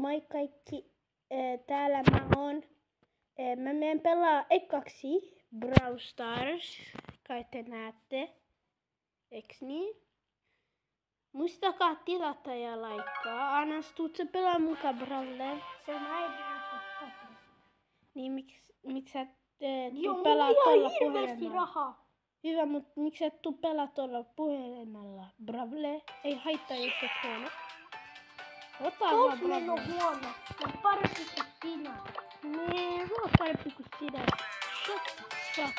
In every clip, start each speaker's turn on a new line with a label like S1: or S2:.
S1: Moi kaikki, täällä mä oon. Mä menen pelaa ekaksi Brawl Stars, kai te näette, eiks niin? Muistakaa tilata ja laikkaa. Anas, tuut sä pelaa mukaan Brawler?
S2: Se on äidinä tablet.
S1: Niin miksi sä tuu
S2: Mulla
S1: pelaa
S2: on
S1: tuolla
S2: ihan hirveästi
S1: puhelimella?
S2: rahaa.
S1: Hyvä, mutta miksi sä tuu pelaa tuolla puhelimella? Brawler? Ei haittaa, jos et huono. Ota vaan
S2: Bowsman on
S1: Brawler.
S2: huono. Se on parempi kuin sinä.
S1: Nee, mä oon parempi kuin sinä. Shut up.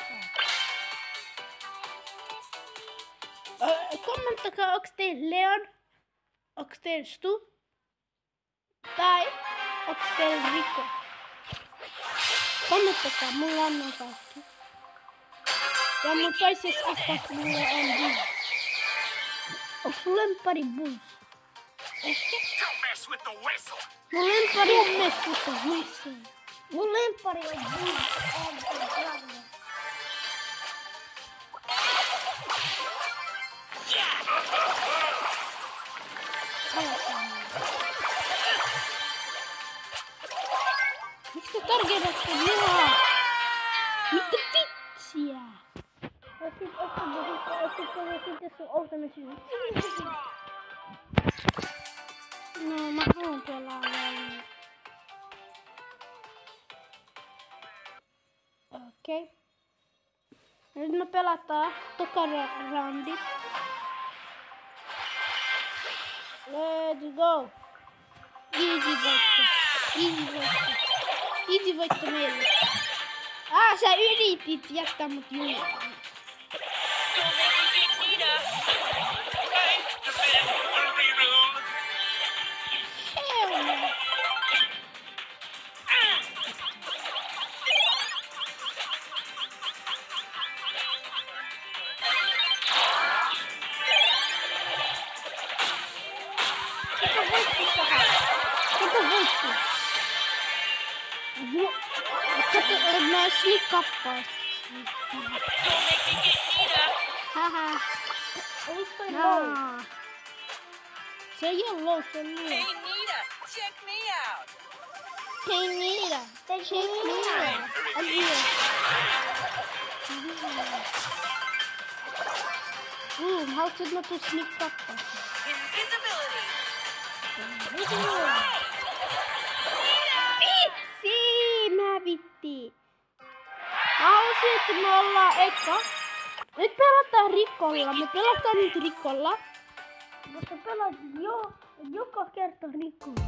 S1: Kommentoikaa, onks teillä Leon? Onks teillä Stu? Tai onks teillä Rico? Kommentoikaa, mulla on noin kaikki. Ja mun toisessa akkaassa mulla on Buzz. Onks sun lemppari Buzz? Ehkä? Mun lemppari on Mess with the Whistle.
S2: Mun lemppari on Buzz.
S1: Miksi te tarkentatte mua? Mitä vitsiä? No, mä haluun pelaa vielä. Okei. Nyt me pelataan toka roundi. Let's go. Easy voitto. Easy voitto. Easy voitto meille. Sä yritit jättää mut juuri. Mä slikkappaan. Haha.
S2: Olis toi low?
S1: Se ei oo low, se on low.
S3: Hey Nita, check me out.
S1: Hey Nita, check me out. I'm here. Haluatko mä tuun slikkappaan?
S3: Invisibility.
S1: Vitsi! Mä vitti. Mä haluaisin, että me ollaan eka. Nyt pelataan Rikolla. Me pelataan nyt Rikolla.
S2: Mutta pelaat joka kerta Rikolla.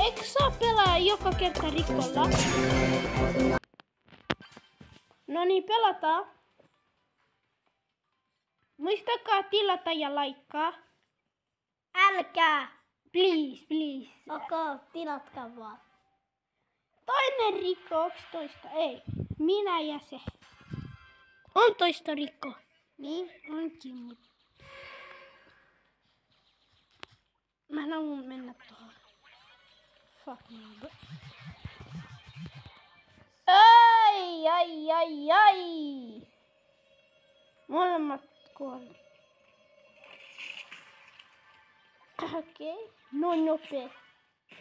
S1: Eikö saa pelaa joka kerta Rikolla? No niin, pelataan. Muistakaa tilata ja laikkaa.
S2: Älkää!
S1: Please, please.
S2: Okei, tilatkaa vaan.
S1: Toinen Rikko, onks toista? Ei. Minä ja se. On toista Rikko. Niin, onkin, mut. Mä haluun mennä tuohon. Fuck me. Ai. Molemmat kuoli. Okei. No nopee.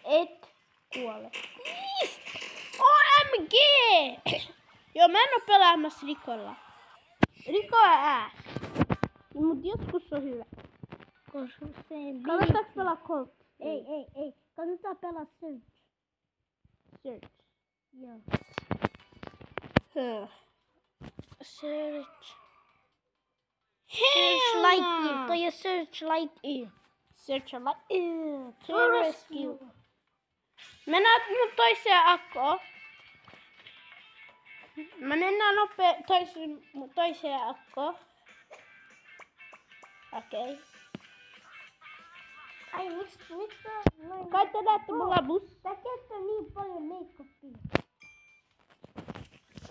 S1: Et kuole. OMG! Joo, mä en oo pelaamassa Rikolla. Riko on ääs. Mut joskus on hyvä. Koska se ei kannataanko pelaa Colt?
S2: Ei. Kannattaa pelaa Search.
S1: Search.
S2: Joo.
S1: Search.
S2: Search Light. Toi on Search Light.
S1: Search Light. To rescue. Mennään mun toiseen akkoon. Mä mennään toiseen akkoon. Okei.
S2: Ai, miksi tää noin?
S1: Kai te näette mulla bus.
S2: Tää käyttää niin paljon make-upia.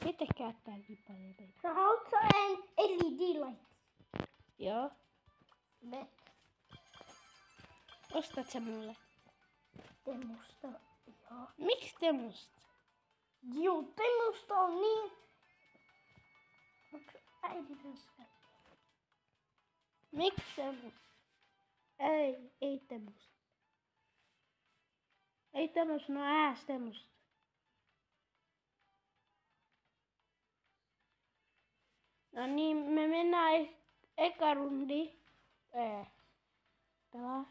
S1: Mitä käyttää niin paljon meitä?
S2: Sä haluat LED lights.
S1: Joo.
S2: Bet.
S1: Ostat sä mulle?
S2: Temusta. Joo.
S1: Miksi Temusta?
S2: Joo, Temusta on niin. Onko äiti tässä?
S1: Miksi Temusta? Ei Temusta. Ei tämmöstä, no ääs tämmöstä. No niin, me mennään eka rundi. Pelaa.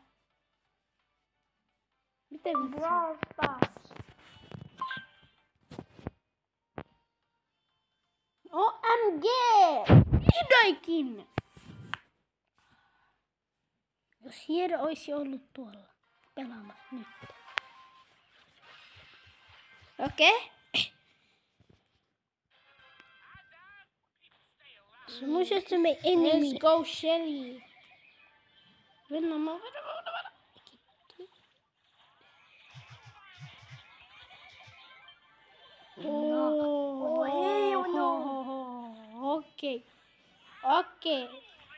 S1: Miten vitsi?
S2: Brawl Stars.
S1: OMG! Vihdoinkin! Jos Hiero olisi ollut tuolla pelaamassa nyt. Okei.
S2: Se muistaakseni me enemy.
S1: Let's go Shelly. Venna. Okei.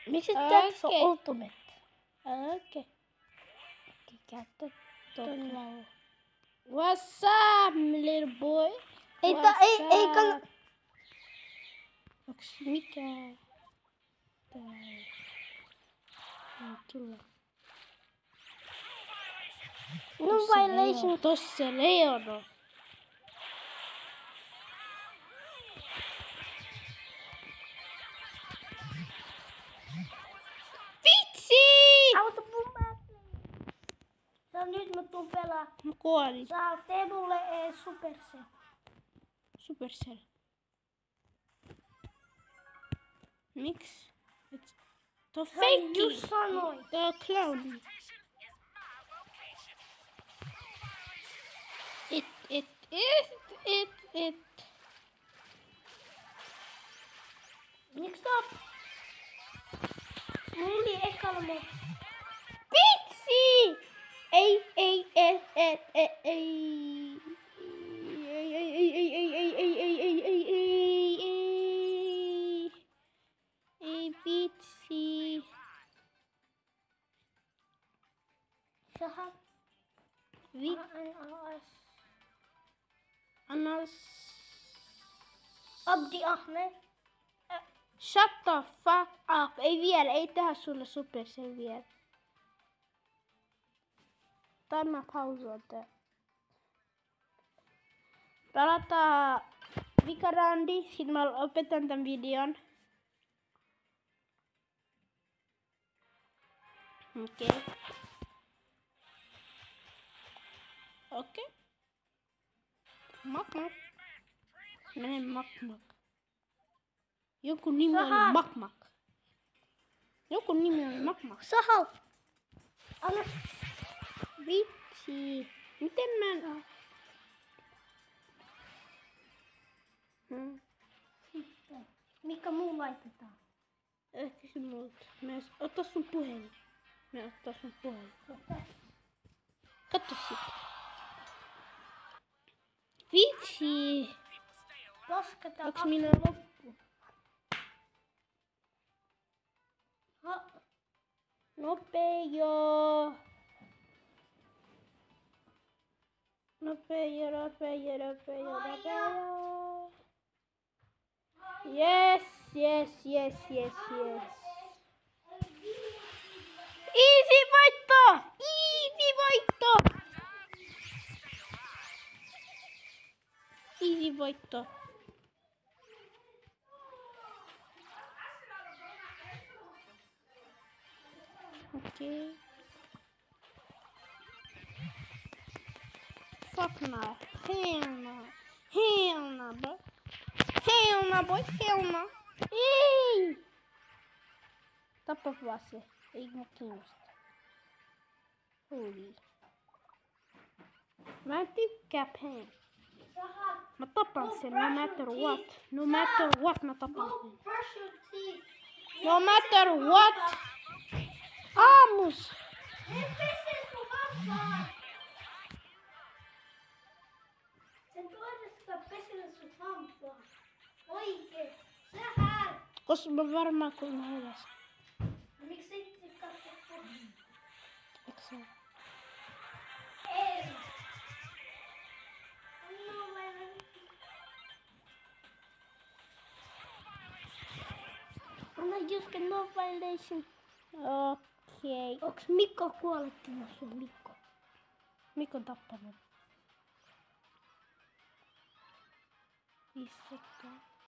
S2: Miksi tässä on
S1: Okei.
S2: ultimate?
S1: Okei.
S2: Käyttö
S1: Tolla. What's up, little boy?
S2: Ei kann...
S1: Onks mikä? Täällä. Tulla.
S2: No violation.
S1: Tossa Leono. Vitsi!
S2: Auta mun päälle. No nyt mä tuun pelaa.
S1: Mä kuolin.
S2: Saa tee mulle Supercell.
S1: Supercell. Miksi? Tuo
S2: Hän
S1: feikki.
S2: just sanoi.
S1: Tuo clown. It.
S2: Miksi tää... Mulla oli ekalla mun...
S1: Vitsi! Ei. Ei vitsi.
S2: Sähän...
S1: Annas.
S2: Abdi Ahmed.
S1: Shut the fuck up. Ei vielä, ei tehdä sulle Supercell vielä. Tai mä pausaan tää. Pelataan vika raundi, sit mä opetan tän videon. Okei. Mak. Mene mak. Joku nimi oli Mak. Joku nimi oli Mak.
S2: Sahal. Anna.
S1: Vitsi. Miten mä en...
S2: Mikä muu laitetaan?
S1: Ehkä se multa. Ota sun puhelin. Mä ottaa sun puhelin. Katso sit. Vitsi.
S2: Lasketaan.
S1: Onks minä loppu? Nopee joo. Yes. Easy voitto. Okei. Fuck no. Hell no, bro. Hell no. Ei! Tappa vaan se. Ei mua kiinnosta. Holy. Mä en tykkää pen. Mä tapan sen no matter what. Mä tapan sen. No matter what. Aamus.
S2: Sen toisesta pesellä sun hampaa. Oikein. Sähän.
S1: Koska mä varmaan kun mä heräs.
S2: Miksi itse katso pohjaa?
S1: Eksä?
S2: Ei. No vai. Anna Juske no violation.
S1: Okei.
S2: Onks Mikko kuolettanut sun Mikko?
S1: Mikko on tappanut. 5 sekka.